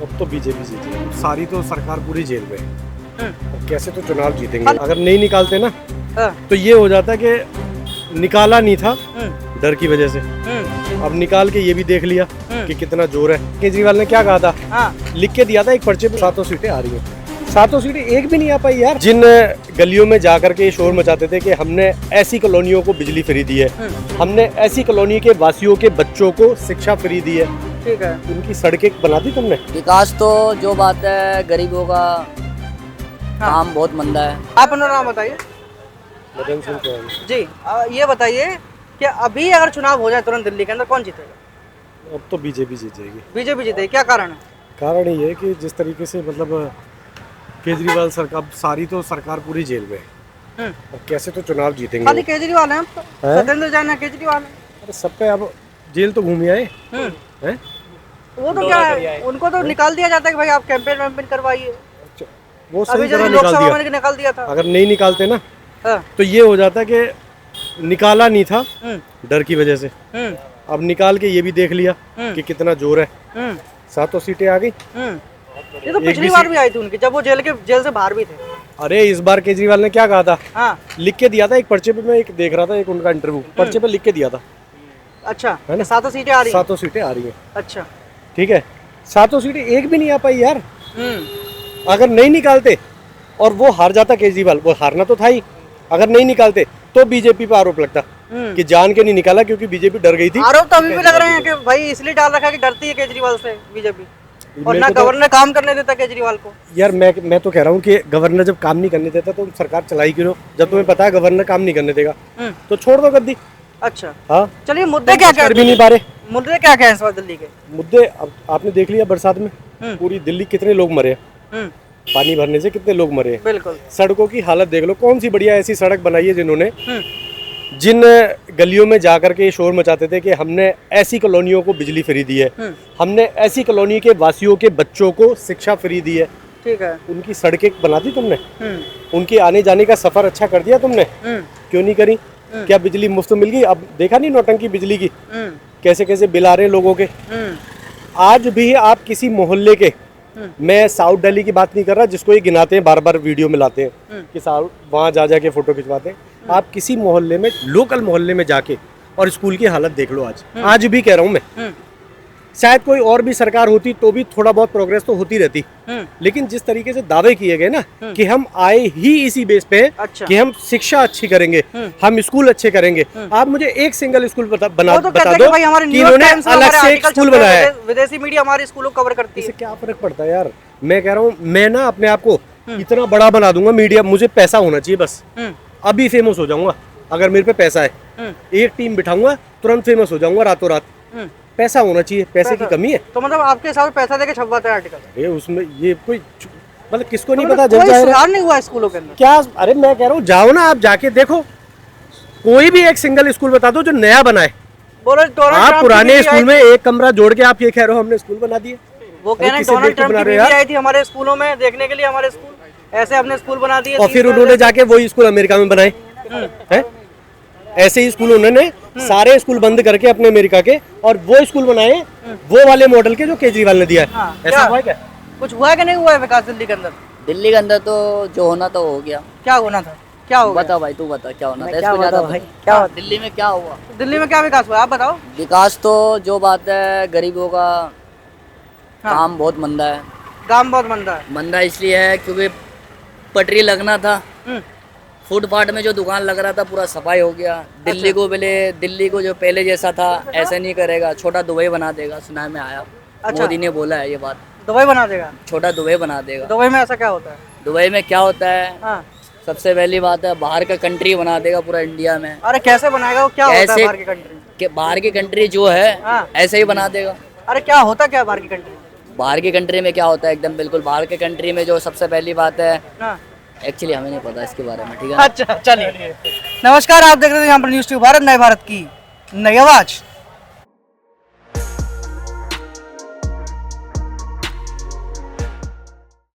अब तो बीजेपी जीतेगी। सारी तो सरकार पूरी जेल में है। अब कैसे तो चुनाव जीतेंगे। अगर नहीं निकालते ना तो ये हो जाता कि निकाला नहीं था डर की वजह से। अब निकाल के ये भी देख लिया कि कितना जोर है। केजरीवाल ने क्या कहा था, लिख के दिया था एक पर्चे पे 7 सीटें आ रही हैं। 7 सीटें एक भी नहीं आ पाई यार। जिन गलियों में जाकर के शोर मचाते थे कि हमने ऐसी कॉलोनियों को बिजली फ्री दी है, हमने ऐसी कॉलोनी के वासियों के बच्चों को शिक्षा फ्री दी है, ठीक है, उनकी सड़कें बना दी तुमने। विकास तो जो बात है, गरीबों का काम बहुत मंदा है। आप अपना नाम बताइए। मदन सिंह चौहान जी, ये बताइए कि अभी अगर चुनाव हो जाए तुरंत दिल्ली के अंदर, कौन जीतेगा? अब तो बीजेपी जीतेगी। बीजेपी जीतेगी, क्या कारण है? कारण ये है कि जिस तरीके से मतलब केजरीवाल सरकार, सारी तो सरकार पूरी जेल में है। अब कैसे तो चुनाव जीतेंगे। खाली केजरीवाल है, सत्येंद्र जैन है, केजरीवाल है। अरे सब पे अब जेल तो घूम आए हैं। वो तो क्या है, उनको तो निकाल दिया जाता है कि भाई आप कैंपेन वैम्पेन करवाइए। वो अभी सही तरह लोकसभा में निकाल दिया था। अगर नहीं निकालते ना तो ये हो जाता कि निकाला नहीं था डर की वजह से। अब निकाल के ये भी देख लिया कि कितना जोर है। 7 सीटें आ गई। ये तो पिछली बार भी आई थी उनकी, जब वो जेल से बाहर भी थे। अरे इस बार केजरीवाल ने क्या कहा था, लिख के दिया था एक पर्चे पे। मैं एक देख रहा था एक उनका इंटरव्यू, पर्चे पे लिख के दिया था। अच्छा है ना, 7 सीटें आ रही हैं। 7 सीटें आ रही है। अच्छा ठीक है, 7 सीटें एक भी नहीं आ पाई यार। अगर नहीं निकालते और वो हार जाता केजरीवाल, वो हारना तो था ही, अगर नहीं निकालते तो बीजेपी पे आरोप लगता कि जान के नहीं निकाला क्योंकि बीजेपी डर गई थी। आरोप तो अभी भी लग रहे हैं कि भाई इसलिए डाल रखा है कि डरती है केजरीवाल से बीजेपी, और ना गवर्नर काम करने देता केजरीवाल को। यार मैं तो कह रहा हूँ कि गवर्नर जब काम नहीं करने देता तो सरकार चलाई क्यों? जब तुम्हें पता है गवर्नर काम नहीं करने देगा तो छोड़ दो गद्दी। अच्छा हाँ, चलिए, मुद्दे क्या क्या कर भी नहीं पा रहे। मुद्दे क्या क्या है इस बार दिल्ली के? मुद्दे अब आपने देख लिया, बरसात में पूरी दिल्ली कितने लोग मरे, पानी भरने से कितने लोग मरे। बिल्कुल। सड़कों की हालत देख लो, कौन सी बढ़िया ऐसी सड़क बनाई है जिन्होंने। जिन गलियों में जाकर के शोर मचाते थे कि हमने ऐसी कॉलोनियों को बिजली फ्री दी है, हमने ऐसी कॉलोनी के वासियों के बच्चों को शिक्षा फ्री दी है, ठीक है, उनकी सड़कें बना दी तुमने, उनके आने जाने का सफर अच्छा कर दिया तुमने। क्यों नहीं करी? क्या बिजली मुफ्त मिल गई? अब देखा नहीं नौटंकी बिजली की, कैसे कैसे बिल आ रहे हैं लोगों के। आज भी आप किसी मोहल्ले के, मैं साउथ दिल्ली की बात नहीं कर रहा जिसको ये गिनाते हैं, बार बार वीडियो में लाते हैं कि साउथ, वहाँ जा जाके फोटो खिंचवाते हैं। आप किसी मोहल्ले में, लोकल मोहल्ले में जाके और स्कूल की हालत देख लो। आज भी कह रहा हूँ मैं, शायद कोई और भी सरकार होती तो भी थोड़ा बहुत प्रोग्रेस तो होती रहती, लेकिन जिस तरीके से दावे किए गए ना कि हम आए ही इसी बेस पे कि हम शिक्षा अच्छी करेंगे, हम स्कूल अच्छे करेंगे। आप मुझे एक सिंगल स्कूल बता दो कि इन्होंने अलग से एक स्कूल बनाया है। विदेशी मीडिया हमारे स्कूलों को कवर करती है। इससे क्या फर्क पड़ता है यार? मैं कह रहा हूँ, मैं ना अपने आप को इतना बड़ा बना दूंगा, मीडिया, मुझे पैसा होना चाहिए बस, अभी फेमस हो जाऊंगा। अगर मेरे पे पैसा है, एक टीम बिठाऊंगा, तुरंत फेमस हो जाऊंगा रातों रात। पैसा होना चाहिए, पैसे की कमी है। तो मतलब आपके हिसाब से पैसा देके छपवाते हैं आर्टिकल? अरे उसमें ये कोई मतलब किसको नहीं पता? कोई सुधार नहीं हुआ स्कूलों के अंदर क्या? अरे मैं कह रहा हूँ, जाओ ना आप, जाके देखो, कोई भी एक सिंगल स्कूल बता दो जो नया बना है। आप पुराने स्कूल में एक कमरा जोड़ के आप ये कह रहे हो हमने स्कूल बना दिए। वो कह रहे हैं डोनाल्ड ट्रम्प की बीवी आई थी हमारे स्कूलों में देखने के लिए, हमारे स्कूल ऐसे हमने स्कूल बना दिए, और फिर उन्होंने जाके वही स्कूल अमेरिका में बनाए हैं। ऐसे ही स्कूल उन्होंने सारे स्कूल बंद करके अपने अमेरिका के, और वो स्कूल बनाए वो वाले मॉडल के जो केजरीवाल ने दिया है। ऐसा हुआ क्या? कुछ हुआ कि नहीं हुआ है विकास दिल्ली के अंदर? दिल्ली के अंदर तो जो होना तो हो गया। क्या होना था? क्या हो गया? बता भाई, तू बता क्या होना था। क्या हुआ भाई? क्या दिल्ली में क्या हुआ? दिल्ली में क्या विकास हुआ, आप बताओ। विकास तो जो बात है, गरीबों का काम बहुत मंदा है। काम बहुत मंदा है। मंदा इसलिए है क्योंकि पटरी लगना था, फुटपाथ में जो दुकान लग रहा था पूरा सफाई हो गया। दिल्ली को जो पहले जैसा था ऐसा नहीं करेगा, छोटा दुबई बना देगा, सुना में आया। मोदी ने बोला है ये बात, दुबई बना देगा, छोटा दुबई बना देगा। दुबई में ऐसा क्या होता है? दुबई में क्या होता है? सबसे पहली बात है, बाहर का कंट्री बना देगा पूरा इंडिया में। अरे कैसे बनाएगा? वो क्या होता है बाहर की कंट्री? बाहर की कंट्री जो है ऐसे ही बना देगा। अरे क्या होता क्या बाहर की कंट्री? बाहर की कंट्री में क्या होता है, एकदम बिल्कुल बाहर की कंट्री में जो सबसे पहली बात है, एक्चुअली हमें नहीं पता इसके बारे में, ठीक है। अच्छा चलिए, नमस्कार, आप देख रहे हैं यहाँ पर न्यूज़ ट्यूब भारत, नए भारत की नई आवाज।